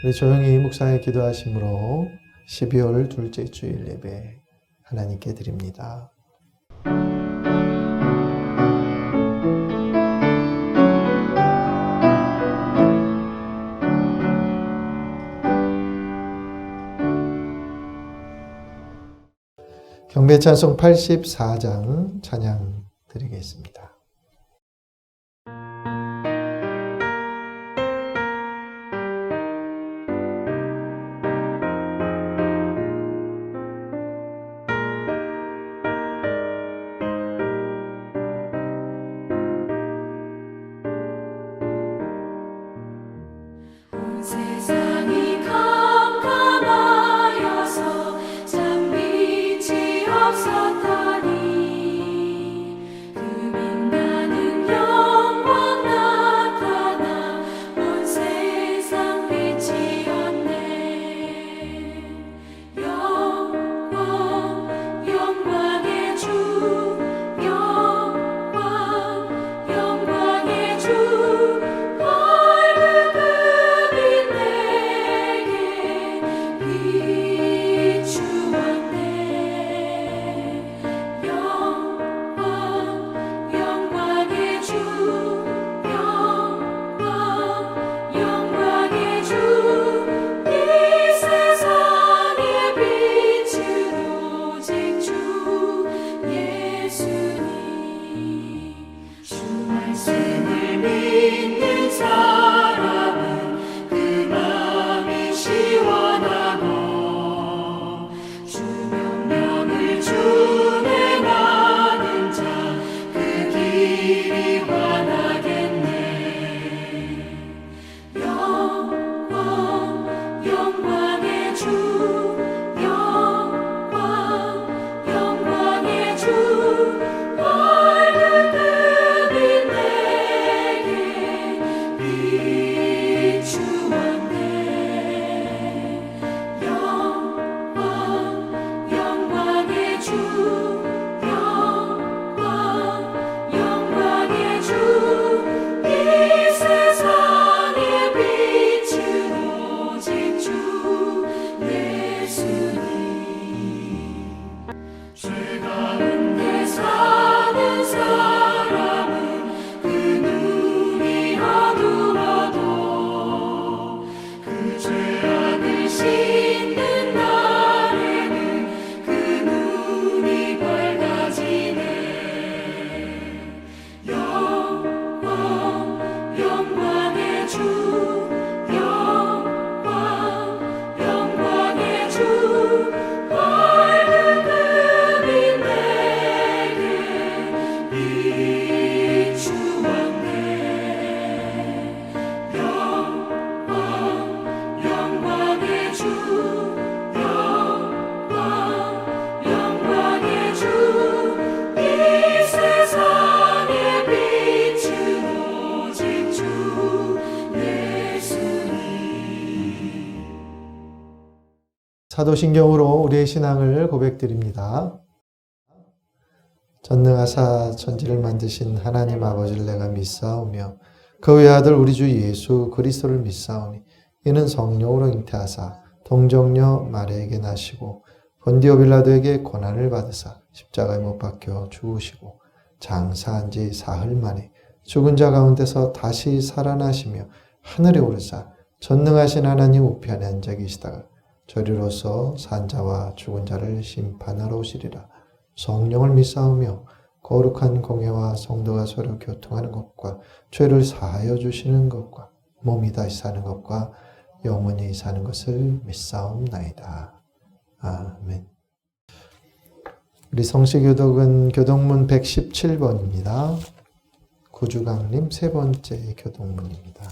우리 조용히 묵상에 기도하심으로 12월 둘째 주일 예배 하나님께 드립니다. 경배찬송 84장 찬양 드리겠습니다. 세상이 캄캄하여서 참 빛이 없었다니 그 빛나는 영광 나타나 온 세상 빛이었네. 영광의 주 영광의 주 사도신경으로 우리의 신앙을 고백드립니다. 전능하사 천지를 만드신 하나님 아버지를 내가 믿사오며 그 외아들 우리 주 예수 그리스도를 믿사오니 이는 성령으로 잉태하사 동정녀 마리아에게 나시고 본디오 빌라도에게 고난을 받으사 십자가에 못 박혀 죽으시고 장사한 지 사흘 만에 죽은 자 가운데서 다시 살아나시며 하늘에 오르사 전능하신 하나님 우편에 앉아 계시다가 저리로서 산자와 죽은 자를 심판하러 오시리라. 성령을 믿사오며 거룩한 공예와 성도가 서로 교통하는 것과 죄를 사하여 주시는 것과 몸이 다시 사는 것과 영원히 사는 것을 믿사옵나이다. 아멘. 우리 성시교독은 교독문 117번입니다. 구주강림 세 번째 교독문입니다.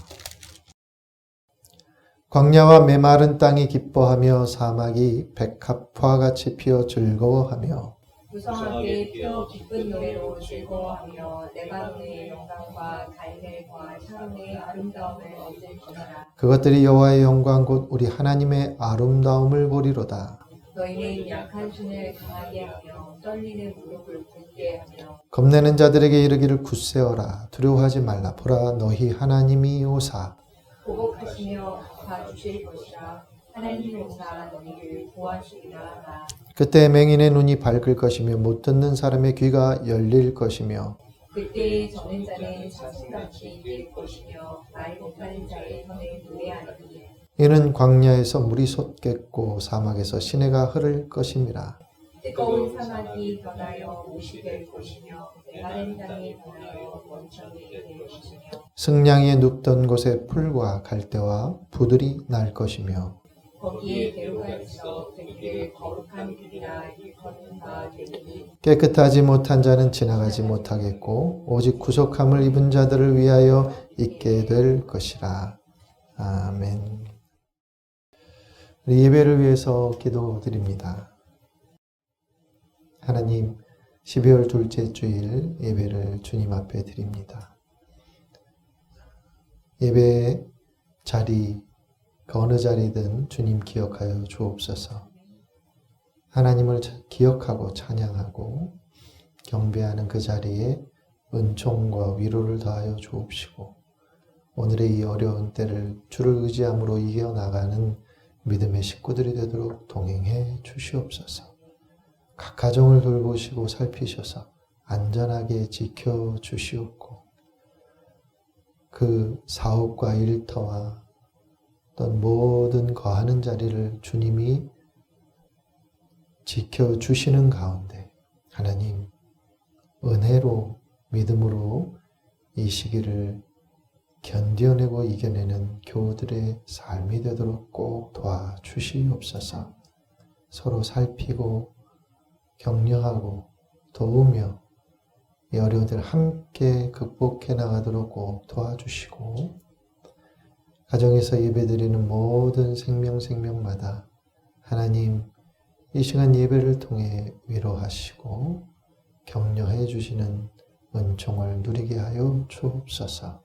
광야와 메마른 땅이 기뻐하며 사막이 백합화 같이 피어 즐거워하며 무성하게 피어 기쁜 노래로 즐거워하며 레바논의 영광과 갈멜과 샤론의 아름다움을 얻을 거니라. 그것들이 여호와의 영광 곧 우리 하나님의 아름다움을 보리로다. 너희는 약한 손을 강하게 하며 떨리는 무릎을 굳게 하며 겁내는 자들에게 이르기를 굳세어라 두려워하지 말라 보라 너희 하나님이 오사 보복하시며 갚아 주실 것이라. 하나님께서 너희를 도와주리라 하라. 그때 맹인의 눈이 밝을 것이며 못 듣는 사람의 귀가 열릴 것이며 그때 저는 자는 자식같이 될 것이며 말 못하는 자의 혀는 노래하리니. 이는 광야에서 물이 솟겠고 사막에서 시내가 흐를 것임이라. 뜨거운 사막이 변하여 못이 될 것이며 메마른 땅이 변하여 원천이 될 것이며 승냥이에 눕던 곳에 풀과 갈대와 부들이 날 것이며 거기에 배로가 있어 그들을 거룩한 길이라 일컫는 바 되리니. 깨끗하지 못한 자는 지나가지 못하겠고 오직 구속함을 입은 자들을 위하여 있게 될 것이라. 아멘. 우리 예배를 위해서 기도드립니다. 하나님, 12월 둘째 주일 예배를 주님 앞에 드립니다. 예배 자리, 그 어느 자리든 주님 기억하여 주옵소서. 하나님을 기억하고 찬양하고 경배하는 그 자리에 은총과 위로를 더하여 주옵시고 오늘의 이 어려운 때를 주를 의지함으로 이겨나가는 믿음의 식구들이 되도록 동행해 주시옵소서. 각 가정을 돌보시고 살피셔서 안전하게 지켜주시옵고 그 사업과 일터와 어떤 모든 거하는 자리를 주님이 지켜주시는 가운데 하나님 은혜로 믿음으로 이 시기를 견뎌내고 이겨내는 교우들의 삶이 되도록 꼭 도와주시옵소서. 서로 살피고 격려하고 도우며 이 어려움들 함께 극복해 나가도록 꼭 도와주시고 가정에서 예배드리는 모든 생명마다 하나님 이 시간 예배를 통해 위로하시고 격려해 주시는 은총을 누리게 하여 주옵소서.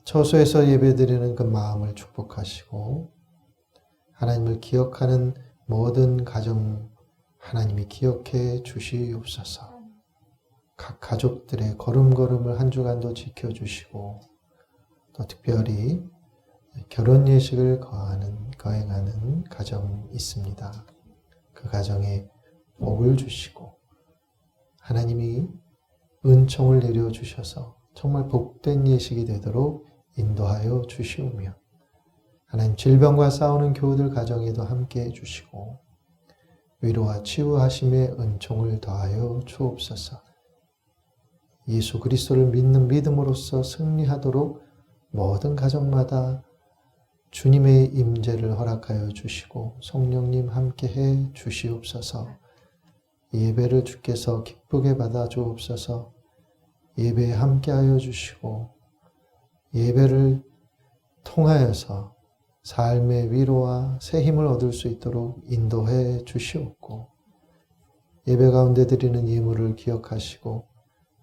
처소에서 예배드리는 그 마음을 축복하시고 하나님을 기억하는 모든 가정 하나님이 기억해 주시옵소서. 각 가족들의 걸음걸음을 한 주간도 지켜주시고 또 특별히 결혼 예식을 거행하는 가정이 있습니다. 그 가정에 복을 주시고 하나님이 은총을 내려주셔서 정말 복된 예식이 되도록 인도하여 주시오며 하나님 질병과 싸우는 교우들 가정에도 함께 해주시고 위로와 치유하심의 은총을 더하여 주옵소서. 예수 그리스도를 믿는 믿음으로써 승리하도록 모든 가정마다 주님의 임재를 허락하여 주시고 성령님 함께해 주시옵소서. 예배를 주께서 기쁘게 받아 주옵소서. 예배에 함께하여 주시고 예배를 통하여서 삶의 위로와 새 힘을 얻을 수 있도록 인도해 주시옵고 예배 가운데 드리는 예물을 기억하시고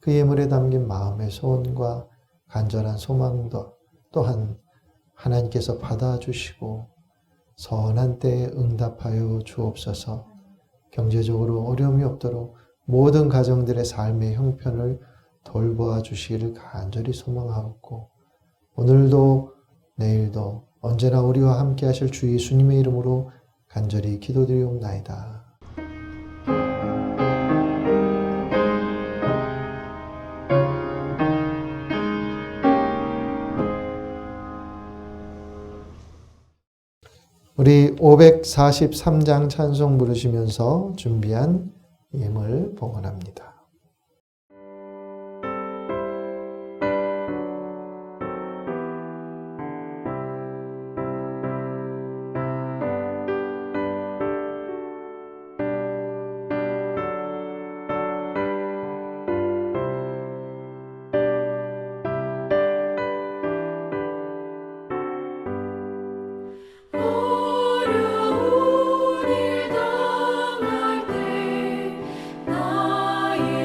그 예물에 담긴 마음의 소원과 간절한 소망도 또한 하나님께서 받아주시고 선한 때에 응답하여 주옵소서. 경제적으로 어려움이 없도록 모든 가정들의 삶의 형편을 돌보아 주시기를 간절히 소망하옵고 오늘도 내일도 언제나 우리와 함께 하실 주 예수님의 이름으로 간절히 기도드리옵나이다. 우리 543장 찬송 부르시면서 준비한 예물 봉헌합니다. 어려운 일 당할 때 나의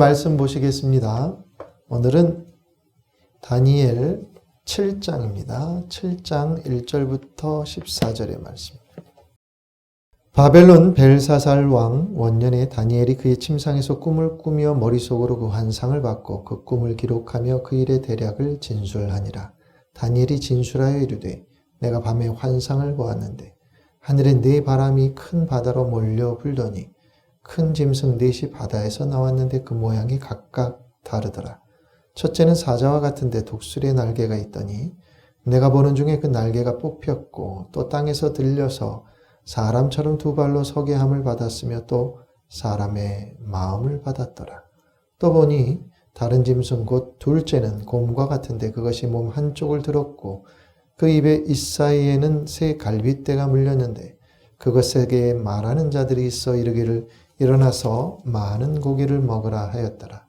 말씀 보시겠습니다. 오늘은 다니엘 7장입니다. 7장 1절부터 14절의 말씀. 바벨론 벨사살 왕 원년에 다니엘이 그의 침상에서 꿈을 꾸며 머릿속으로 그 환상을 받고 그 꿈을 기록하며 그 일의 대략을 진술하니라. 다니엘이 진술하여 이르되 내가 밤에 환상을 보았는데 하늘에 네 바람이 큰 바다로 몰려 불더니 큰 짐승 넷이 바다에서 나왔는데 그 모양이 각각 다르더라. 첫째는 사자와 같은데 독수리의 날개가 있더니 내가 보는 중에 그 날개가 뽑혔고 또 땅에서 들려서 사람처럼 두 발로 서게 함을 받았으며 또 사람의 마음을 받았더라. 또 보니 다른 짐승 곧 둘째는 곰과 같은데 그것이 몸 한쪽을 들었고 그 입에 이사이에는 새 갈빗대가 물렸는데 그것에게 말하는 자들이 있어 이르기를 일어나서 많은 고기를 먹으라 하였더라.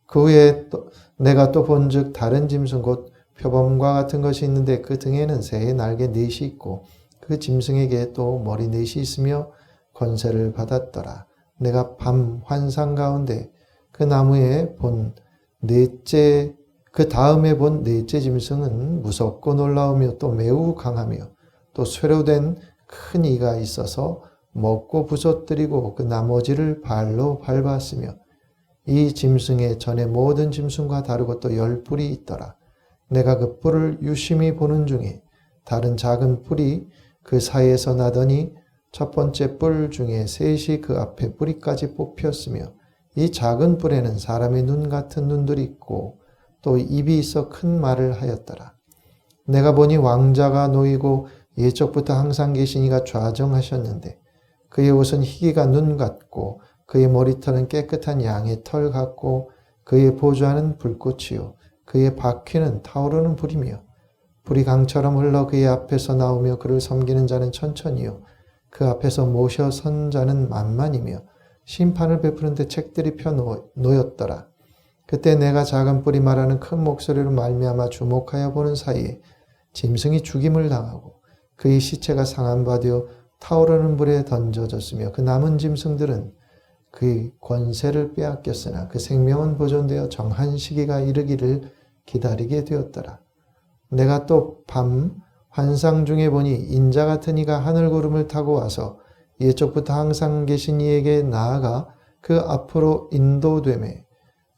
그 후에 내가 또 본즉 다른 짐승 곧 표범과 같은 것이 있는데 그 등에는 새의 날개 넷이 있고 그 짐승에게 또 머리 넷이 있으며 권세를 받았더라. 내가 밤 환상 가운데 그 나무에 본 넷째 그 다음에 본 넷째 짐승은 무섭고 놀라우며 또 매우 강하며 또 쇠로된 큰 이가 있어서 먹고 부서뜨리고 그 나머지를 발로 밟았으며 이 짐승의 전에 모든 짐승과 다르고 또 10뿔이 있더라. 내가 그 뿔을 유심히 보는 중에 다른 작은 뿔이 그 사이에서 나더니 첫 번째 뿔 중에 셋이 그 앞에 뿌리까지 뽑혔으며 이 작은 뿔에는 사람의 눈 같은 눈들이 있고 또 입이 있어 큰 말을 하였더라. 내가 보니 왕자가 놓이고 예적부터 항상 계신 이가 좌정하셨는데 그의 옷은 희기가 눈 같고 그의 머리털은 깨끗한 양의 털 같고 그의 보좌는 불꽃이요 그의 바퀴는 타오르는 불이며 불이 강처럼 흘러 그의 앞에서 나오며 그를 섬기는 자는 천천히요 그 앞에서 모셔 선 자는 만만이며 심판을 베푸는데 책들이 펴 놓였더라. 그때 내가 작은 뿔이 말하는 큰 목소리로 말미암아 주목하여 보는 사이에 짐승이 죽임을 당하고 그의 시체가 상한 바 되어 타오르는 불에 던져졌으며 그 남은 짐승들은 그의 권세를 빼앗겼으나 그 생명은 보존되어 정한 시기가 이르기를 기다리게 되었더라. 내가 또 밤 환상 중에 보니 인자 같은 이가 하늘 구름을 타고 와서 예적부터 항상 계신 이에게 나아가 그 앞으로 인도되매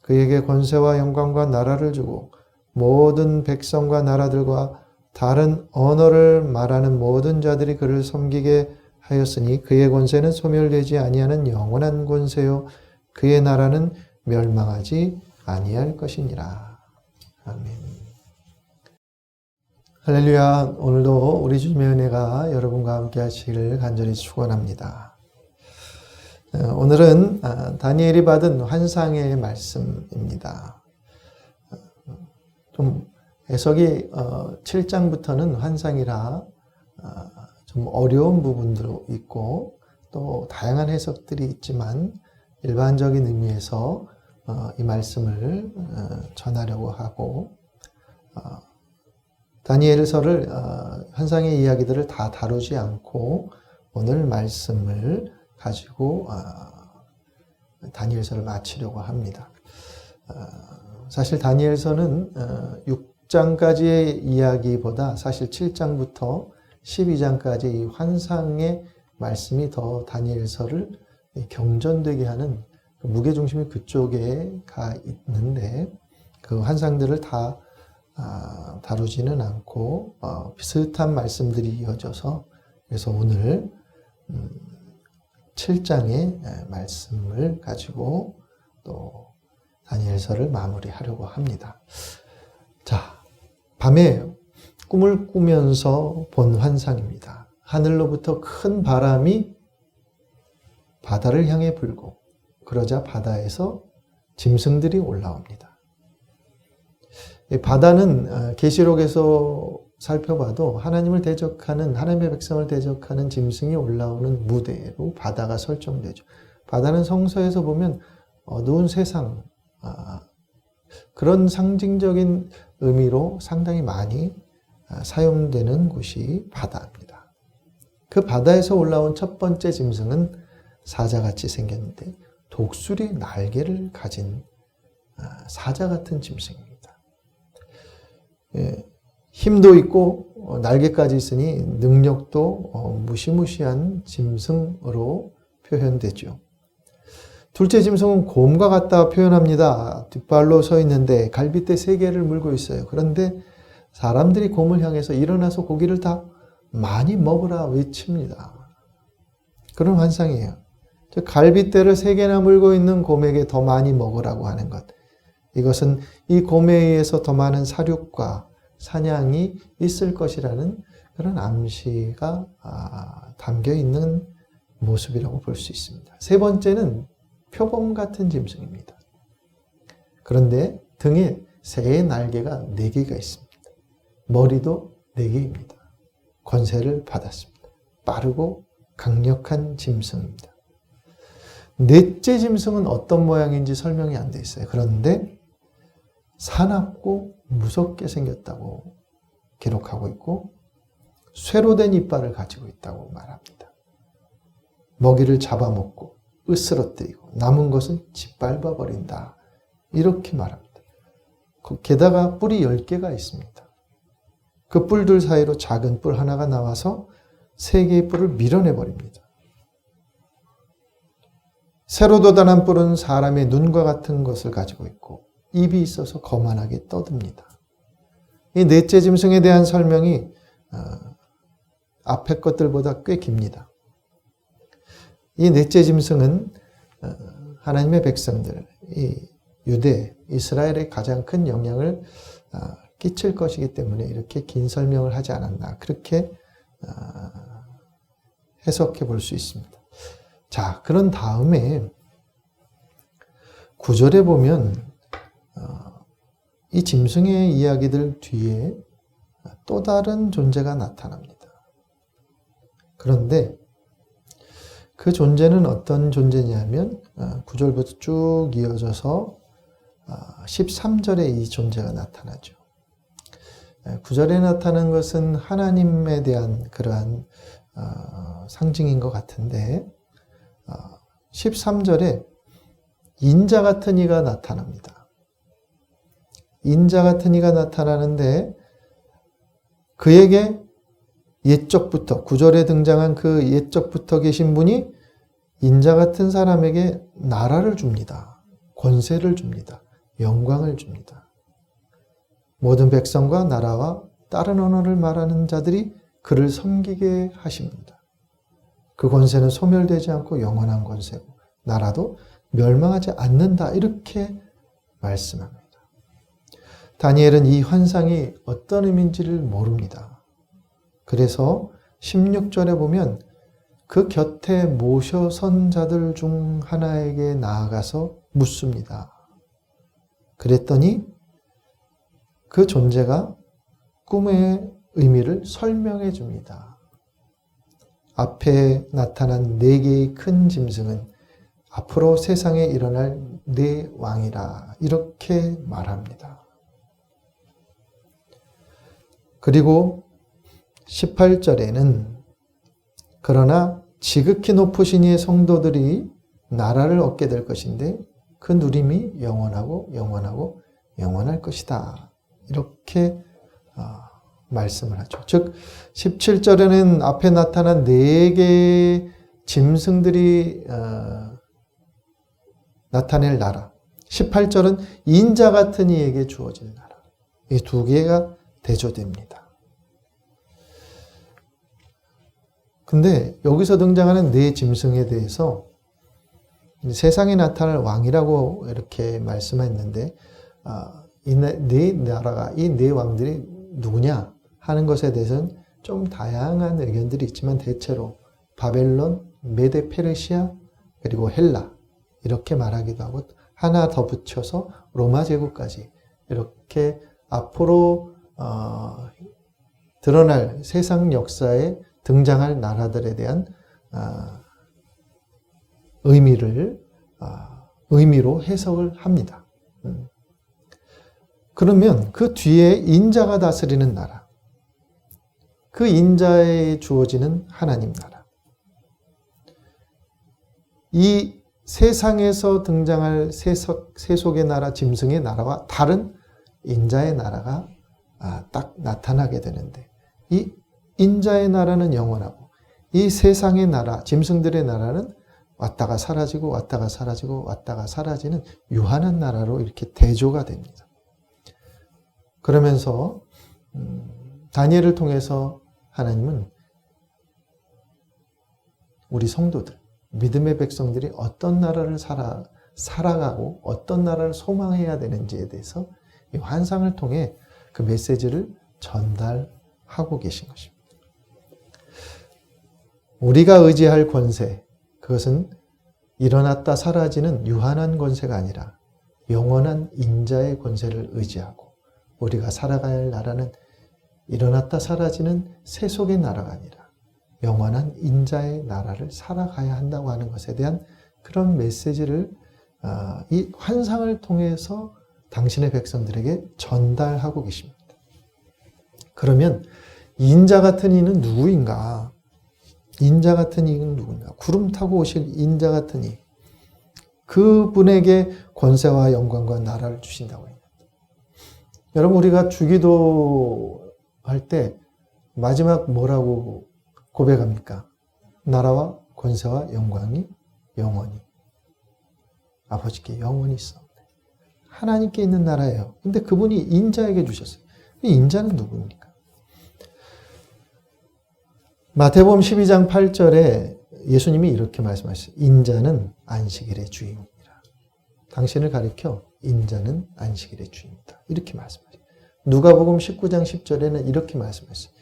그에게 권세와 영광과 나라를 주고 모든 백성과 나라들과 다른 언어를 말하는 모든 자들이 그를 섬기게 하였으니 그의 권세는 소멸되지 아니하는 영원한 권세요 그의 나라는 멸망하지 아니할 것이니라. 아멘. 할렐루야. 오늘도 우리 주님의 은혜가 여러분과 함께 하시기를 간절히 축원합니다. 오늘은 다니엘이 받은 환상의 말씀입니다. 좀 해석이 7장부터는 환상이라 좀 어려운 부분도 있고 또 다양한 해석들이 있지만 일반적인 의미에서 이 말씀을 전하려고 하고 다니엘서를 환상의 이야기들을 다 다루지 않고 오늘 말씀을 가지고 다니엘서를 마치려고 합니다. 사실 다니엘서는 6장까지의 이야기보다 사실 7장부터 12장까지 이 환상의 말씀이 더 다니엘서를 경전되게 하는 무게중심이 그쪽에 가 있는데 그 환상들을 다 다루지는 않고 비슷한 말씀들이 이어져서 그래서 오늘 7장의 말씀을 가지고 또 다니엘서를 마무리하려고 합니다. 자, 밤에 꿈을 꾸면서 본 환상입니다. 하늘로부터 큰 바람이 바다를 향해 불고 그러자 바다에서 짐승들이 올라옵니다. 바다는 계시록에서 살펴봐도 하나님을 대적하는 하나님의 백성을 대적하는 짐승이 올라오는 무대로 바다가 설정되죠. 바다는 성서에서 보면 어두운 세상 그런 상징적인 의미로 상당히 많이 사용되는 곳이 바다입니다. 그 바다에서 올라온 첫 번째 짐승은 사자같이 생겼는데 독수리 날개를 가진 사자 같은 짐승입니다. 예, 힘도 있고 날개까지 있으니 능력도 무시무시한 짐승으로 표현되죠. 둘째 짐승은 곰과 같다 표현합니다. 뒷발로 서 있는데 갈빗대 3개를 물고 있어요. 그런데 사람들이 곰을 향해서 일어나서 고기를 다 많이 먹으라 외칩니다. 그런 환상이에요. 갈빗대를 3개나 물고 있는 곰에게 더 많이 먹으라고 하는 것. 이것은 이 곰에 의해서 더 많은 사육과 사냥이 있을 것이라는 그런 암시가 담겨 있는 모습이라고 볼 수 있습니다. 세 번째는 표범 같은 짐승입니다. 그런데 등에 새의 날개가 4개가 있습니다. 머리도 4개입니다. 권세를 받았습니다. 빠르고 강력한 짐승입니다. 넷째 짐승은 어떤 모양인지 설명이 안 돼 있어요. 그런데 사납고 무섭게 생겼다고 기록하고 있고 쇠로 된 이빨을 가지고 있다고 말합니다. 먹이를 잡아먹고 으스러뜨리고 남은 것은 짓밟아 버린다. 이렇게 말합니다. 게다가 뿔이 10개가 있습니다. 그 뿔들 사이로 작은 뿔 하나가 나와서 3개의 뿔을 밀어내 버립니다. 새로 돋아난 뿔은 사람의 눈과 같은 것을 가지고 있고 입이 있어서 거만하게 떠듭니다. 이 넷째 짐승에 대한 설명이 앞의 것들보다 꽤 깁니다. 이 넷째 짐승은 하나님의 백성들, 이 유대, 이스라엘에 가장 큰 영향을 끼칠 것이기 때문에 이렇게 긴 설명을 하지 않았나 그렇게 해석해 볼 수 있습니다. 자, 그런 다음에 9절에 보면 이 짐승의 이야기들 뒤에 또 다른 존재가 나타납니다. 그런데 그 존재는 어떤 존재냐면 9절부터 쭉 이어져서 13절에 이 존재가 나타나죠. 9절에 나타난 것은 하나님에 대한 그러한 상징인 것 같은데 13절에 인자 같은 이가 나타납니다. 인자 같은 이가 나타나는데 그에게 옛적부터 9절에 등장한 그 옛적부터 계신 분이 인자 같은 사람에게 나라를 줍니다. 권세를 줍니다. 영광을 줍니다. 모든 백성과 나라와 다른 언어를 말하는 자들이 그를 섬기게 하십니다. 그 권세는 소멸되지 않고 영원한 권세고 나라도 멸망하지 않는다. 이렇게 말씀합니다. 다니엘은 이 환상이 어떤 의미인지를 모릅니다. 그래서 16절에 보면 그 곁에 모셔선 자들 중 하나에게 나아가서 묻습니다. 그랬더니 그 존재가 꿈의 의미를 설명해 줍니다. 앞에 나타난 4개의 큰 짐승은 앞으로 세상에 일어날 4 왕이라 이렇게 말합니다. 그리고 18절에는 그러나 지극히 높으신 이의 성도들이 나라를 얻게 될 것인데 그 누림이 영원하고 영원하고 영원할 것이다. 이렇게 말씀을 하죠. 즉 17절에는 앞에 나타난 4개의 짐승들이 나타낼 나라, 18절은 인자 같은 이에게 주어질 나라. 이 2개가 대조됩니다. 근데 여기서 등장하는 4 짐승에 대해서 세상에 나타날 왕이라고 이렇게 말씀했는데 이 4 나라가 이 4 왕들이 누구냐 하는 것에 대해서는 좀 다양한 의견들이 있지만 대체로 바벨론, 메데 페르시아 그리고 헬라 이렇게 말하기도 하고 하나 더 붙여서 로마 제국까지 이렇게 앞으로 드러날 세상 역사에 등장할 나라들에 대한 의미로 해석을 합니다. 그러면 그 뒤에 인자가 다스리는 나라, 그 인자에 주어지는 하나님 나라, 이 세상에서 등장할 세속의 나라, 짐승의 나라와 다른 인자의 나라가 딱 나타나게 되는데, 이 인자의 나라는 영원하고 이 세상의 나라, 짐승들의 나라는 왔다가 사라지고 왔다가 사라지고 왔다가 사라지는 유한한 나라로 이렇게 대조가 됩니다. 그러면서 다니엘을 통해서 하나님은 우리 성도들, 믿음의 백성들이 어떤 나라를 살아가고 어떤 나라를 소망해야 되는지에 대해서 이 환상을 통해 그 메시지를 전달하고 계신 것입니다. 우리가 의지할 권세, 그것은 일어났다 사라지는 유한한 권세가 아니라 영원한 인자의 권세를 의지하고, 우리가 살아가야 할 나라는 일어났다 사라지는 세속의 나라가 아니라 영원한 인자의 나라를 살아가야 한다고 하는 것에 대한 그런 메시지를 이 환상을 통해서 당신의 백성들에게 전달하고 계십니다. 그러면 인자 같은 이는 누구인가? 인자 같은 이는 누구인가? 구름 타고 오실 인자 같은 이, 그분에게 권세와 영광과 나라를 주신다고 합니다. 여러분, 우리가 주기도 할 때 마지막 뭐라고 고백합니까? 나라와 권세와 영광이 영원히 아버지께 영원히 있어. 하나님께 있는 나라예요. 근데 그분이 인자에게 주셨어요. 이 인자는 누구입니까? 마태복음 12장 8절에 예수님이 이렇게 말씀하셨어요. 인자는 안식일의 주인이라. 당신을 가리켜 인자는 안식일의 주인이다. 이렇게 말씀하셨어요. 누가복음 19장 10절에는 이렇게 말씀하셨어요.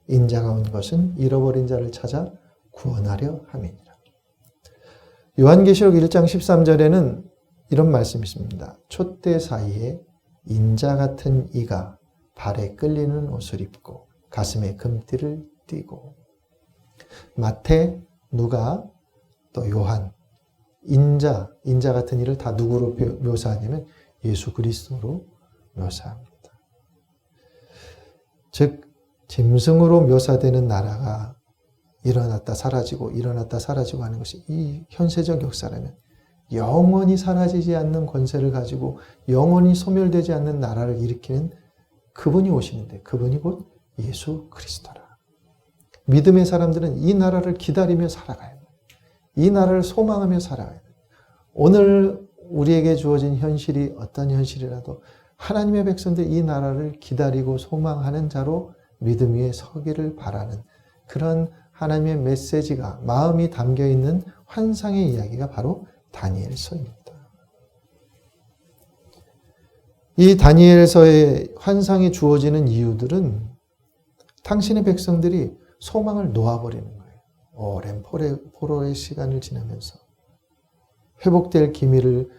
인자가 온 것은 잃어버린 자를 찾아 구원하려 함이니라. 요한계시록 1장 13절에는 이런 말씀이 있습니다. 촛대 사이에 인자 같은 이가 발에 끌리는 옷을 입고 가슴에 금띠를 띠고. 마태, 누가, 또 요한, 인자 같은 이를 다 누구로 묘사하냐면 예수 그리스도로 묘사합니다. 즉 짐승으로 묘사되는 나라가 일어났다 사라지고 일어났다 사라지고 하는 것이 이 현세적 역사라면, 영원히 사라지지 않는 권세를 가지고 영원히 소멸되지 않는 나라를 일으키는 그분이 오시는데, 그분이 곧 예수 그리스도라. 믿음의 사람들은 이 나라를 기다리며 살아가야 돼요. 이 나라를 소망하며 살아가야 돼요. 오늘 우리에게 주어진 현실이 어떤 현실이라도 하나님의 백성들 이 나라를 기다리고 소망하는 자로 믿음 위에 서기를 바라는 그런 하나님의 메시지가, 마음이 담겨있는 환상의 이야기가 바로 다니엘서입니다. 이 다니엘서의 환상이 주어지는 이유들은 당신의 백성들이 소망을 놓아버리는 거예요. 오랜 포로의 시간을 지나면서 회복될 기미를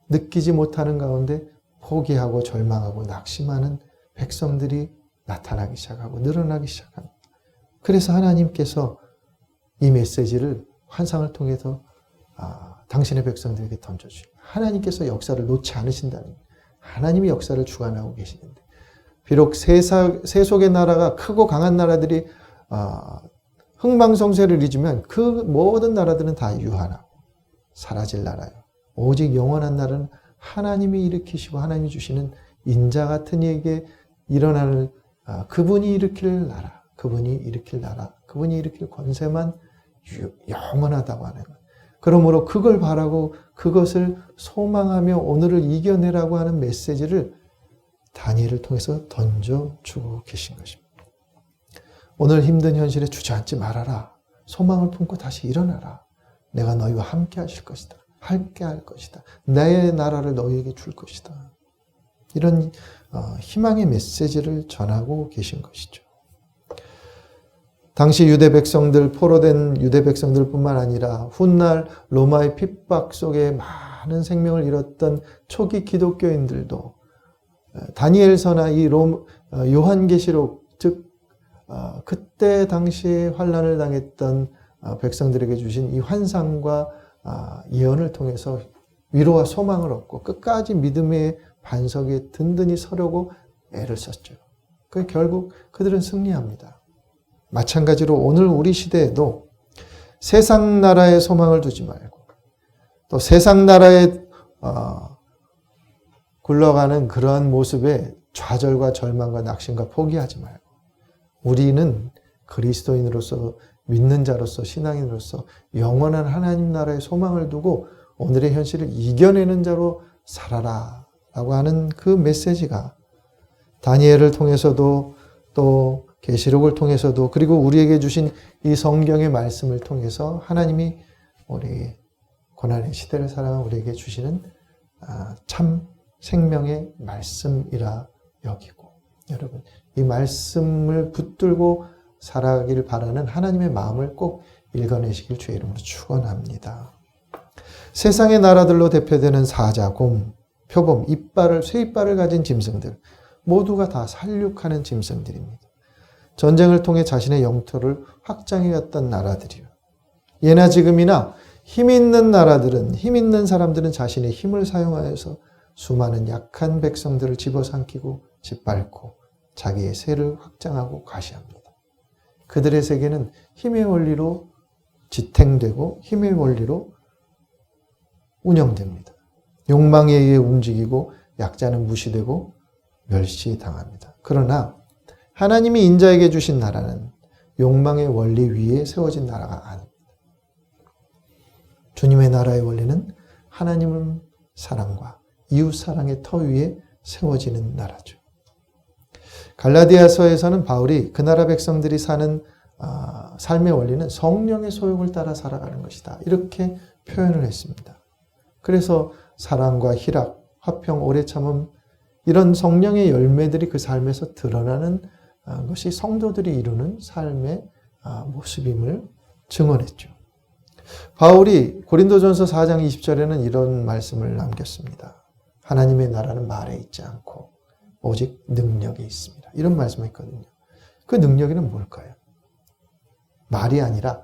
느끼지 못하는 가운데 포기하고 절망하고 낙심하는 백성들이 나타나기 시작하고 늘어나기 시작합니다. 그래서 하나님께서 이 메시지를 환상을 통해서 당신의 백성들에게 던져주시고, 하나님께서 역사를 놓지 않으신다는 거예요. 하나님이 역사를 주관하고 계시는데, 비록 세속의 나라가 크고 강한 나라들이 흥망성쇠를 이루지만 그 모든 나라들은 다 유한하고 사라질 나라예요. 오직 영원한 나라는 하나님이 일으키시고 하나님이 주시는 인자 같은 이에게 일어나는 그분이 일으킬 나라, 그분이 일으킬 권세만 영원하다고 하는 거예요. 그러므로 그걸 바라고 그것을 소망하며 오늘을 이겨내라고 하는 메시지를 다니엘을 통해서 던져주고 계신 것입니다. 오늘 힘든 현실에 주저앉지 말아라. 소망을 품고 다시 일어나라. 내가 너희와 함께 하실 것이다. 함께 할 것이다. 나의 나라를 너희에게 줄 것이다. 이런 희망의 메시지를 전하고 계신 것이죠. 당시 유대 백성들, 포로된 유대 백성들뿐만 아니라 훗날 로마의 핍박 속에 많은 생명을 잃었던 초기 기독교인들도 다니엘서나 이 요한계시록, 즉 그때 당시에 환난을 당했던 백성들에게 주신 이 환상과 예언을 통해서 위로와 소망을 얻고 끝까지 믿음의 반석에 든든히 서려고 애를 썼죠. 결국 그들은 승리합니다. 마찬가지로 오늘 우리 시대에도 세상 나라에 소망을 두지 말고 또 세상 나라에 굴러가는 그러한 모습에 좌절과 절망과 낙심과 포기하지 말고 우리는 그리스도인으로서 믿는 자로서 신앙인으로서 영원한 하나님 나라의 소망을 두고 오늘의 현실을 이겨내는 자로 살아라 라고 하는 그 메시지가 다니엘을 통해서도 또 계시록을 통해서도 그리고 우리에게 주신 이 성경의 말씀을 통해서 하나님이 우리 고난의 시대를 살아가는 우리에게 주시는 참 생명의 말씀이라 여기고 여러분 이 말씀을 붙들고 살아가기를 바라는 하나님의 마음을 꼭 읽어내시길 주의 이름으로 축원합니다. 세상의 나라들로 대표되는 사자, 곰, 표범, 쇠이빨을 가진 짐승들 모두가 다 살육하는 짐승들입니다. 전쟁을 통해 자신의 영토를 확장해왔던 나라들이요. 예나 지금이나 힘 있는 나라들은 힘 있는 사람들은 자신의 힘을 사용하여서 수많은 약한 백성들을 집어삼키고 짓밟고 자기의 세를 확장하고 과시합니다. 그들의 세계는 힘의 원리로 지탱되고 힘의 원리로 운영됩니다. 욕망에 의해 움직이고 약자는 무시되고 멸시당합니다. 그러나 하나님이 인자에게 주신 나라는 욕망의 원리 위에 세워진 나라가 아닙니다. 주님의 나라의 원리는 하나님의 사랑과 이웃 사랑의 터 위에 세워지는 나라죠. 갈라디아서에서는 바울이 그 나라 백성들이 사는 삶의 원리는 성령의 소욕을 따라 살아가는 것이다. 이렇게 표현을 했습니다. 그래서 사랑과 희락, 화평, 오래 참음 이런 성령의 열매들이 그 삶에서 드러나는 것이 성도들이 이루는 삶의 모습임을 증언했죠. 바울이 고린도전서 4장 20절에는 이런 말씀을 남겼습니다. 하나님의 나라는 말에 있지 않고 오직 능력에 있습니다. 이런 말씀을 했거든요. 그 능력에는 뭘까요? 말이 아니라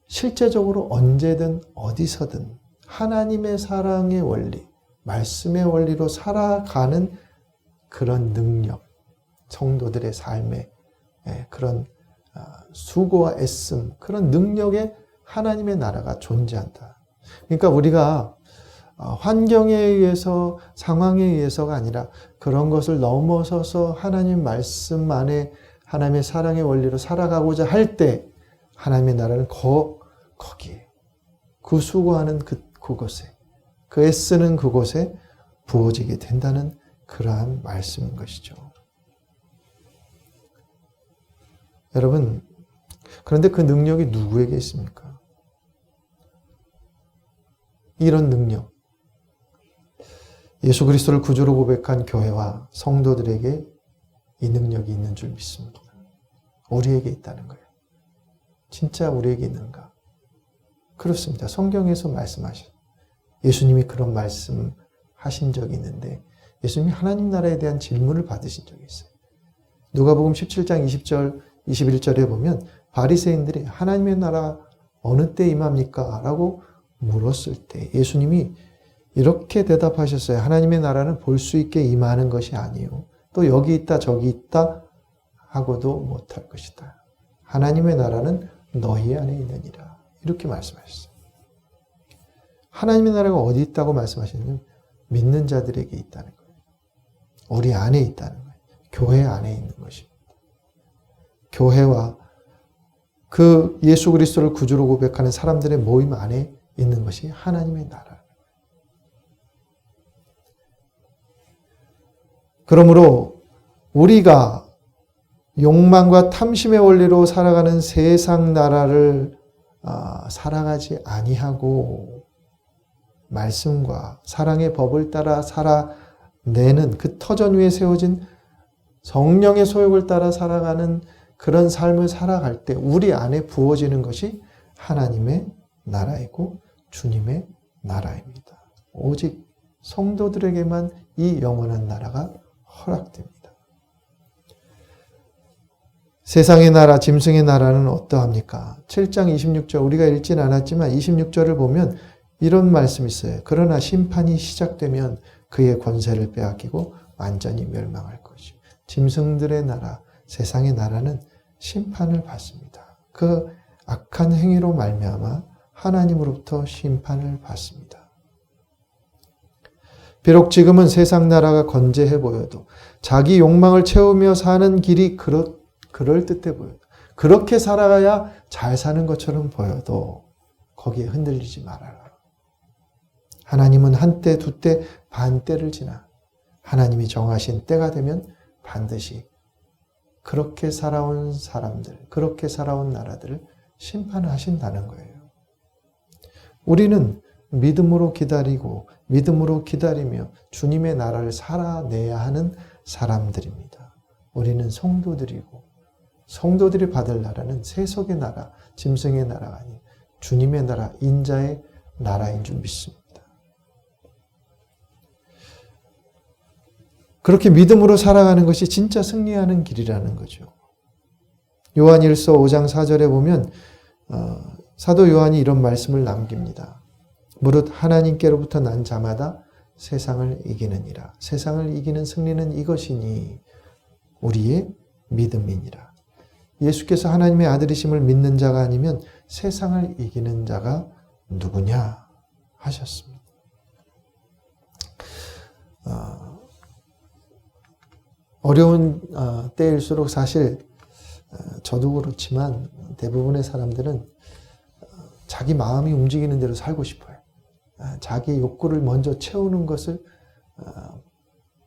실제적으로 언제든 어디서든 하나님의 사랑의 원리, 말씀의 원리로 살아가는 그런 능력, 성도들의 삶에 그런 수고와 애씀, 그런 능력에 하나님의 나라가 존재한다. 그러니까 우리가 환경에 의해서 상황에 의해서가 아니라 그런 것을 넘어서서 하나님 말씀 안에 하나님의 사랑의 원리로 살아가고자 할 때 하나님의 나라는 거기에 그 수고하는 그곳에 그 애쓰는 그곳에 부어지게 된다는 그러한 말씀인 것이죠. 여러분 그런데 그 능력이 누구에게 있습니까? 이런 능력 예수 그리스도를 구주로 고백한 교회와 성도들에게 이 능력이 있는 줄 믿습니다. 우리에게 있다는 거예요. 진짜 우리에게 있는가? 그렇습니다. 성경에서 말씀하신 예수님이 그런 말씀하신 적이 있는데 예수님이 하나님 나라에 대한 질문을 받으신 적이 있어요. 누가복음 17장 20절 21절에 보면 바리새인들이 하나님의 나라 어느 때 임합니까? 라고 물었을 때 예수님이 이렇게 대답하셨어요. 하나님의 나라는 볼 수 있게 임하는 것이 아니요. 또 여기 있다 저기 있다 하고도 못할 것이다. 하나님의 나라는 너희 안에 있느니라. 이렇게 말씀하셨어요. 하나님의 나라가 어디 있다고 말씀하시냐면 믿는 자들에게 있다는 거예요. 우리 안에 있다는 거예요. 교회 안에 있는 것입니다. 교회와 그 예수 그리스도를 구주로 고백하는 사람들의 모임 안에 있는 것이 하나님의 나라. 그러므로 우리가 욕망과 탐심의 원리로 살아가는 세상 나라를 살아가지 아니하고 말씀과 사랑의 법을 따라 살아내는 그 터전 위에 세워진 성령의 소욕을 따라 살아가는 그런 삶을 살아갈 때 우리 안에 부어지는 것이 하나님의 나라이고 주님의 나라입니다. 오직 성도들에게만 이 영원한 나라가 허락됩니다. 세상의 나라, 짐승의 나라는 어떠합니까? 7장 26절 우리가 읽진 않았지만 26절을 보면 이런 말씀이 있어요. 그러나 심판이 시작되면 그의 권세를 빼앗기고 완전히 멸망할 것이요. 짐승들의 나라, 세상의 나라는 심판을 받습니다. 그 악한 행위로 말미암아 하나님으로부터 심판을 받습니다. 비록 지금은 세상 나라가 건재해 보여도 자기 욕망을 채우며 사는 길이 그럴듯해 보여도 그렇게 살아가야 잘 사는 것처럼 보여도 거기에 흔들리지 말아라. 하나님은 한때, 두때, 반때를 지나 하나님이 정하신 때가 되면 반드시 그렇게 살아온 사람들, 그렇게 살아온 나라들을 심판하신다는 거예요. 우리는 믿음으로 기다리고 믿음으로 기다리며 주님의 나라를 살아내야 하는 사람들입니다. 우리는 성도들이고 성도들이 받을 나라는 세속의 나라, 짐승의 나라가 아닌 주님의 나라, 인자의 나라인 줄 믿습니다. 그렇게 믿음으로 살아가는 것이 진짜 승리하는 길이라는 거죠. 요한 1서 5장 4절에 보면 사도 요한이 이런 말씀을 남깁니다. 무릇 하나님께로부터 난 자마다 세상을 이기느니라. 세상을 이기는 승리는 이것이니 우리의 믿음이니라. 예수께서 하나님의 아들이심을 믿는 자가 아니면 세상을 이기는 자가 누구냐 하셨습니다. 어려운 때일수록 사실 저도 그렇지만 대부분의 사람들은 자기 마음이 움직이는 대로 살고 싶어요. 자기 욕구를 먼저 채우는 것을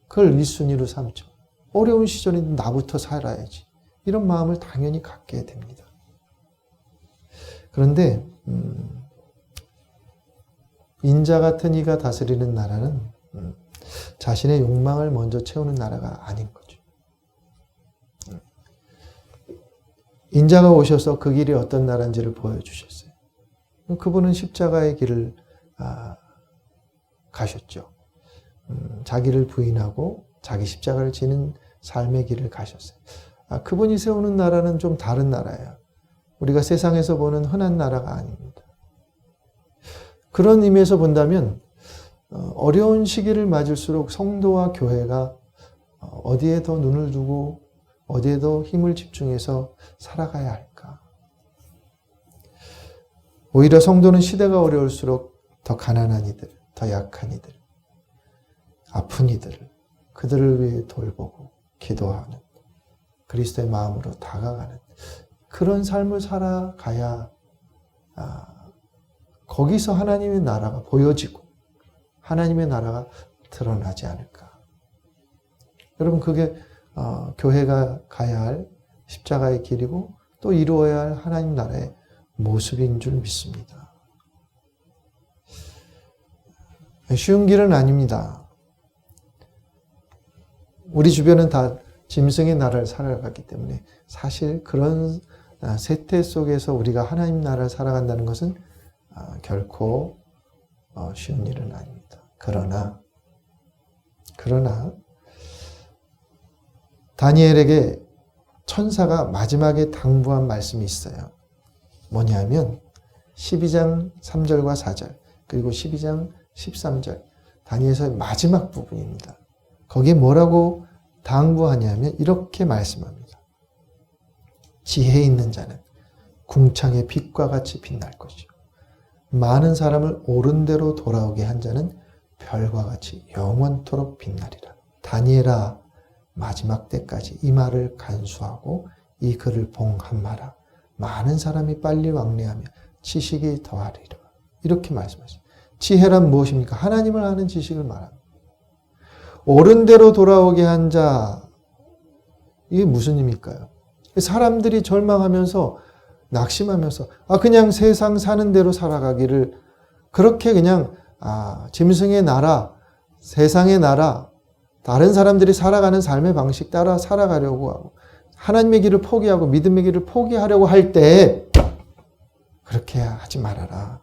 그걸 1순위로 삼죠. 어려운 시절에는 나부터 살아야지. 이런 마음을 당연히 갖게 됩니다. 그런데 인자 같은 이가 다스리는 나라는 자신의 욕망을 먼저 채우는 나라가 아닌 거죠. 인자가 오셔서 그 길이 어떤 나라인지를 보여주셨어요. 그분은 십자가의 길을 가셨죠. 자기를 부인하고 자기 십자가를 지는 삶의 길을 가셨어요. 그분이 세우는 나라는 좀 다른 나라예요. 우리가 세상에서 보는 흔한 나라가 아닙니다. 그런 의미에서 본다면 어려운 시기를 맞을수록 성도와 교회가 어디에 더 눈을 두고 어디에 더 힘을 집중해서 살아가야 할까? 오히려 성도는 시대가 어려울수록 더 가난한 이들, 더 약한 이들, 아픈 이들을 그들을 위해 돌보고 기도하는 그리스도의 마음으로 다가가는 그런 삶을 살아가야 거기서 하나님의 나라가 보여지고 하나님의 나라가 드러나지 않을까. 여러분 그게 교회가 가야 할 십자가의 길이고 또 이루어야 할 하나님 나라의 모습인 줄 믿습니다. 쉬운 길은 아닙니다. 우리 주변은 다 짐승의 나라를 살아가기 때문에 사실 그런 세태 속에서 우리가 하나님 나라를 살아간다는 것은 결코 쉬운 일은 아닙니다. 그러나 다니엘에게 천사가 마지막에 당부한 말씀이 있어요. 뭐냐면 12장 3절과 4절 그리고 12장 13절 다니엘서의 마지막 부분입니다. 거기에 뭐라고 당부하냐면 이렇게 말씀합니다. 지혜 있는 자는 궁창의 빛과 같이 빛날 것이요 많은 사람을 옳은 대로 돌아오게 한 자는 별과 같이 영원토록 빛나리라. 다니엘아 마지막 때까지 이 말을 간수하고 이 글을 봉함하라. 많은 사람이 빨리 왕래하며 지식이 더하리라. 이렇게 말씀하십니다. 지혜란 무엇입니까? 하나님을 아는 지식을 말합니다. 옳은 대로 돌아오게 한 자, 이게 무슨 의미일까요? 사람들이 절망하면서 낙심하면서 그냥 세상 사는 대로 살아가기를 그렇게 그냥 짐승의 나라, 세상의 나라, 다른 사람들이 살아가는 삶의 방식 따라 살아가려고 하고 하나님의 길을 포기하고 믿음의 길을 포기하려고 할 때 그렇게 하지 말아라.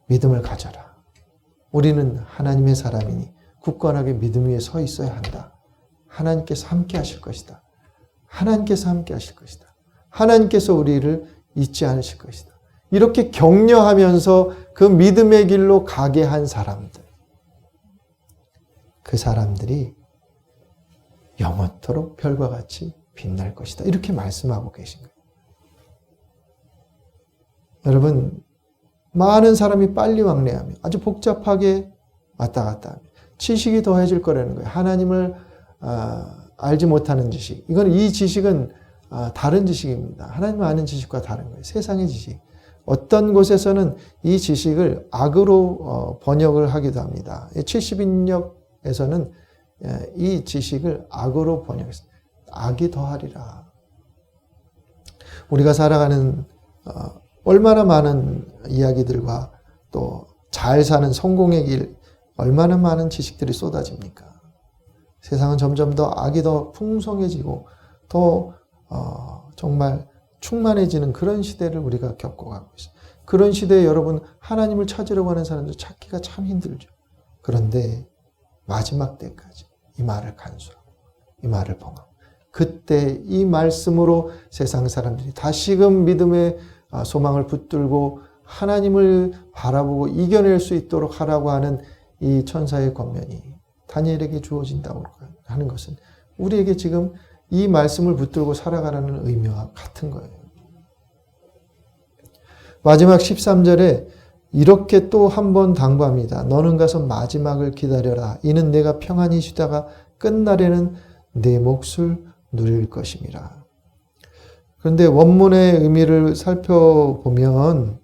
믿음을 가져라. 우리는 하나님의 사람이니 굳건하게 믿음 위에 서 있어야 한다. 하나님께서 함께 하실 것이다. 하나님께서 함께 하실 것이다. 하나님께서 우리를 잊지 않으실 것이다. 이렇게 격려하면서 그 믿음의 길로 가게 한 사람들. 그 사람들이 영원토록 별과 같이 빛날 것이다. 이렇게 말씀하고 계신 거예요. 여러분, 많은 사람이 빨리 왕래하며 아주 복잡하게 왔다 갔다 하며 지식이 더해질 거라는 거예요. 하나님을 알지 못하는 지식. 이 지식은 다른 지식입니다. 하나님을 아는 지식과 다른 거예요. 세상의 지식. 어떤 곳에서는 이 지식을 악으로 번역을 하기도 합니다. 70인역에서는 이 지식을 악으로 번역했습니다. 악이 더하리라. 우리가 살아가는 얼마나 많은 이야기들과 또 잘 사는 성공의 길, 얼마나 많은 지식들이 쏟아집니까? 세상은 점점 더 악이 더 풍성해지고 더 정말 충만해지는 그런 시대를 우리가 겪어가고 있어요. 그런 시대에 여러분, 하나님을 찾으려고 하는 사람들 찾기가 참 힘들죠. 그런데 마지막 때까지 이 말을 간수하고 이 말을 봉하고 그때 이 말씀으로 세상 사람들이 다시금 믿음의 소망을 붙들고 하나님을 바라보고 이겨낼 수 있도록 하라고 하는 이 천사의 권면이 다니엘에게 주어진다고 하는 것은 우리에게 지금 이 말씀을 붙들고 살아가라는 의미와 같은 거예요. 마지막 13절에 이렇게 또 한 번 당부합니다. 너는 가서 마지막을 기다려라. 이는 내가 평안히 쉬다가 끝날에는 내 몫을 누릴 것임이라. 그런데 원문의 의미를 살펴보면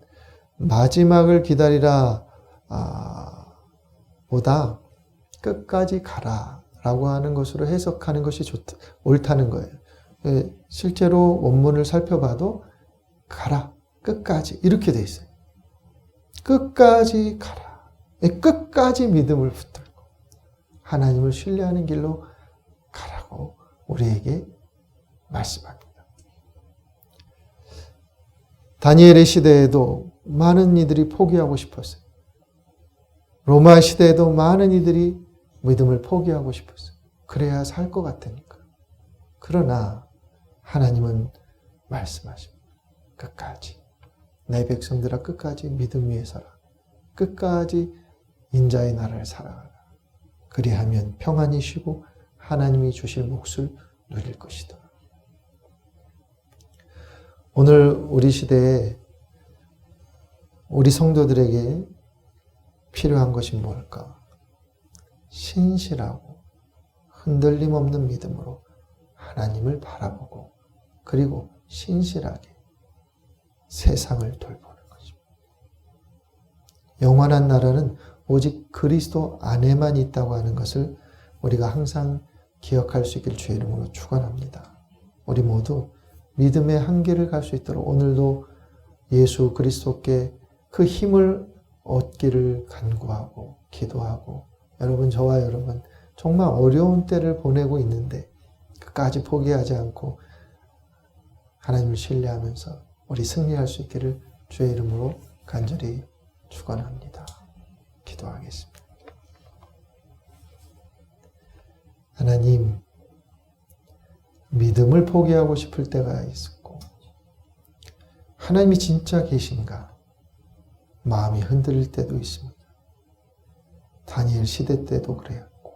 마지막을 기다리라 보다 끝까지 가라 라고 하는 것으로 해석하는 것이 옳다는 거예요. 실제로 원문을 살펴봐도 가라, 끝까지 이렇게 돼 있어요. 끝까지 가라. 끝까지 믿음을 붙들고 하나님을 신뢰하는 길로 가라고 우리에게 말씀합니다. 다니엘의 시대에도 많은 이들이 포기하고 싶었어요. 로마 시대에도 많은 이들이 믿음을 포기하고 싶었어요. 그래야 살 것 같으니까. 그러나 하나님은 말씀하십니다. 끝까지. 내 백성들아 끝까지 믿음 위에 서라. 끝까지 인자의 나라를 살아가라. 그리하면 평안히 쉬고 하나님이 주실 몫을 누릴 것이다. 오늘 우리 시대에 우리 성도들에게 필요한 것이 뭘까? 신실하고 흔들림 없는 믿음으로 하나님을 바라보고 그리고 신실하게 세상을 돌보는 것입니다. 영원한 나라는 오직 그리스도 안에만 있다고 하는 것을 우리가 항상 기억할 수 있길 주의 이름으로 축원합니다. 우리 모두 믿음의 한계를 갈 수 있도록 오늘도 예수 그리스도께 그 힘을 얻기를 간구하고 기도하고 여러분, 저와 여러분 정말 어려운 때를 보내고 있는데 끝까지 포기하지 않고 하나님을 신뢰하면서 우리 승리할 수 있기를 주의 이름으로 간절히 축원합니다. 기도하겠습니다. 하나님, 믿음을 포기하고 싶을 때가 있었고 하나님이 진짜 계신가 마음이 흔들릴 때도 있습니다. 다니엘 시대 때도 그랬고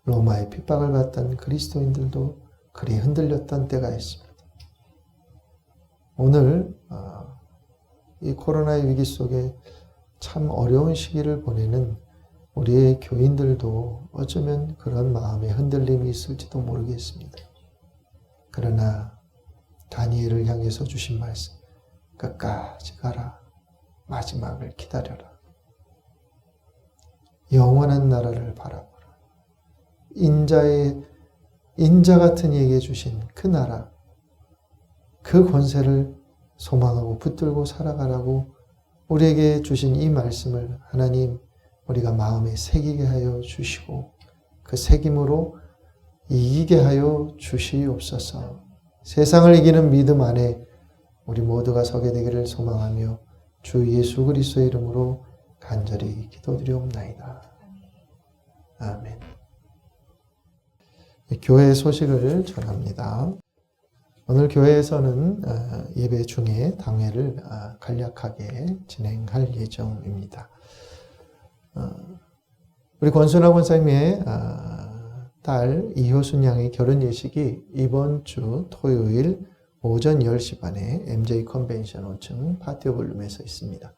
로마의 핍박을 받던 그리스도인들도 그리 흔들렸던 때가 있습니다. 오늘 이 코로나의 위기 속에 참 어려운 시기를 보내는 우리의 교인들도 어쩌면 그런 마음의 흔들림이 있을지도 모르겠습니다. 그러나 다니엘을 향해서 주신 말씀, 끝까지 가라, 마지막을 기다려라, 영원한 나라를 바라보라, 인자 같은 이에게 주신 그 나라, 그 권세를 소망하고 붙들고 살아가라고 우리에게 주신 이 말씀을 하나님 우리가 마음에 새기게 하여 주시고 그 새김으로 이기게 하여 주시옵소서. 세상을 이기는 믿음 안에 우리 모두가 서게 되기를 소망하며 주 예수 그리스도의 이름으로 간절히 기도드리옵나이다. 아멘. 교회 소식을 전합니다. 오늘 교회에서는 예배 중에 당회를 간략하게 진행할 예정입니다. 우리 권순아 권사님의 딸 이효순 양의 결혼 예식이 이번 주 토요일 오전 10시 반에 MJ 컨벤션 5층 파티 볼룸에서 있습니다.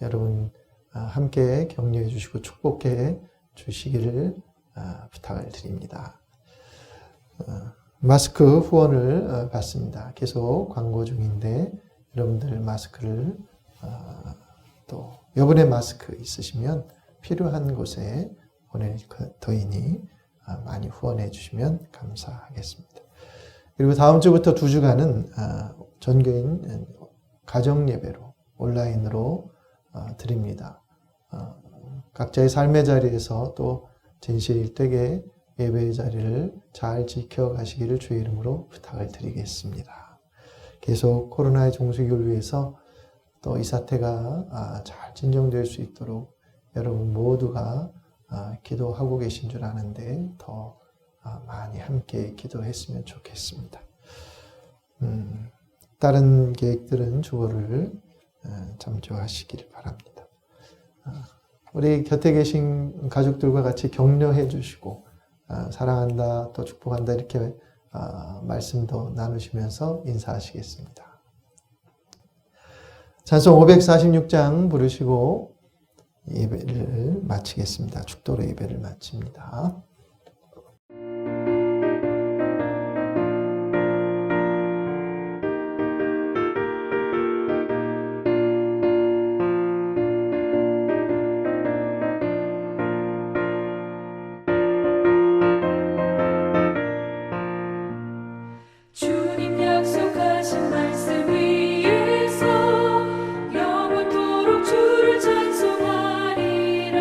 여러분 함께 격려해 주시고 축복해 주시기를 부탁을 드립니다. 마스크 후원을 받습니다. 계속 광고 중인데 여러분들 마스크를 또 여분의 마스크 있으시면 필요한 곳에 보낼 터이니 많이 후원해 주시면 감사하겠습니다. 그리고 다음 주부터 2주간은 전교인 가정예배로 온라인으로 드립니다. 각자의 삶의 자리에서 또 진실되게 예배의 자리를 잘 지켜가시기를 주의 이름으로 부탁을 드리겠습니다. 계속 코로나의 종식을 위해서 또 이 사태가 잘 진정될 수 있도록 여러분 모두가 기도하고 계신 줄 아는데 더 많이 함께 기도했으면 좋겠습니다. 다른 계획들은 주거를 참조하시길 바랍니다. 우리 곁에 계신 가족들과 같이 격려해 주시고 사랑한다 또 축복한다 이렇게 말씀도 나누시면서 인사하시겠습니다. 찬송 546장 부르시고 예배를 마치겠습니다. 축도로 예배를 마칩니다. 주님 약속하신 말씀 위에서 영원토록 주를 찬송하리라.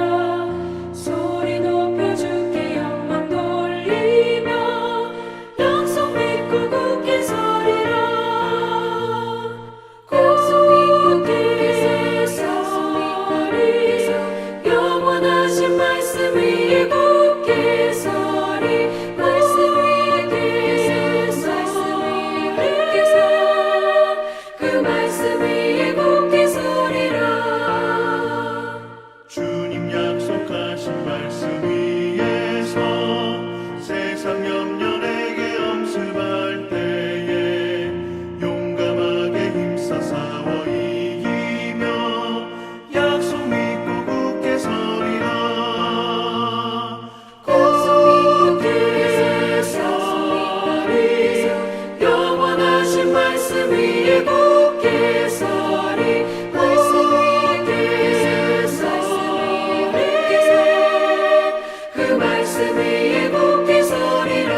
소리 높여 주께 영광 돌리며 약속 믿고 굳게 서리라. 굳게 서리 영원하신 말씀 위에 굳게 서리. 말씀 그 말씀 위에 굳게 서리라. 주님 약속하신 말씀 위에서 세상 염려 내게 엄습할 때에 용감하게 힘써 싸워 이기며 약속 믿고 굳게 서리라. 굳게 서리 영원하신 말씀 위에 굳게 서리. 말씀 위에 서리 그 말씀 위에 굳게 서리라.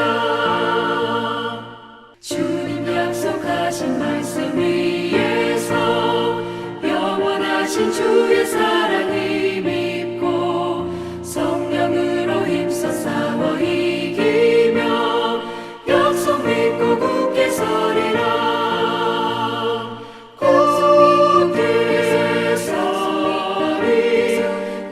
주님 약속하신 말씀 위에서 영원하신 주의 사랑을 믿고 성령으로 힘써 싸워 이기며 약속 믿고 굳게 서리라. 굳게 서리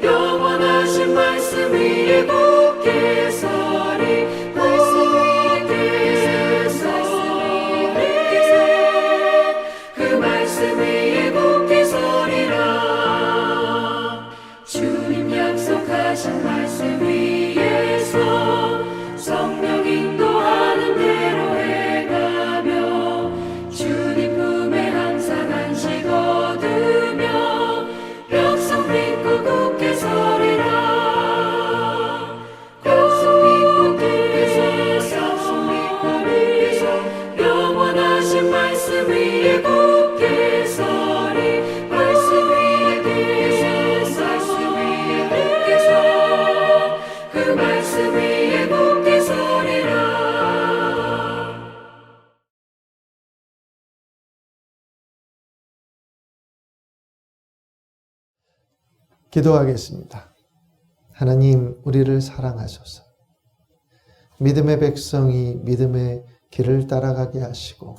영원하신 말씀 위에 굳게 서리. 말씀 위에 서리 그 말씀 위에 굳게 서리라. 주님 약속하신 말씀 위에서 성령 인도하는 대로 행하며 주님 품에 항상 안식 얻으며 약속 믿고 굳게 서리라. 약속 믿고 굳게 서리 영원하신 말씀 위에 굳게 서리. 말씀 위에 굳게 서 그 말씀 위에 굳게 서리라. 기도하겠습니다. 하나님, 우리를 사랑하소서. 믿음의 백성이 믿음의 길을 따라가게 하시고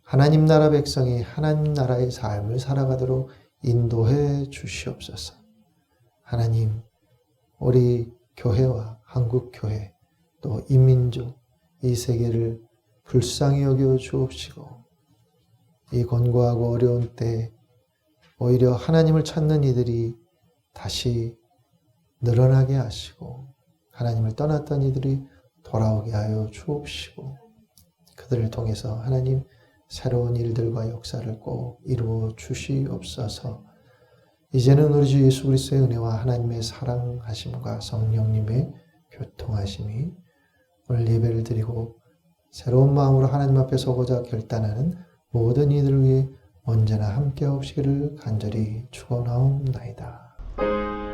하나님 나라 백성이 하나님 나라의 삶을 살아가도록 인도해 주시옵소서. 하나님, 우리 교회와 한국교회 또 인민족 이 세계를 불쌍히 여겨 주옵시고 이 곤고하고 어려운 때에 오히려 하나님을 찾는 이들이 다시 늘어나게 하시고 하나님을 떠났던 이들이 돌아오게 하여 주옵시고 그들을 통해서 하나님 새로운 일들과 역사를 꼭 이루어 주시옵소서. 이제는 우리 주 예수 그리스도의 은혜와 하나님의 사랑하심과 성령님의 교통하심이 오늘 예배를 드리고 새로운 마음으로 하나님 앞에 서고자 결단하는 모든 이들을 위해 언제나 함께 하옵시기를 간절히 축원하옵나이다.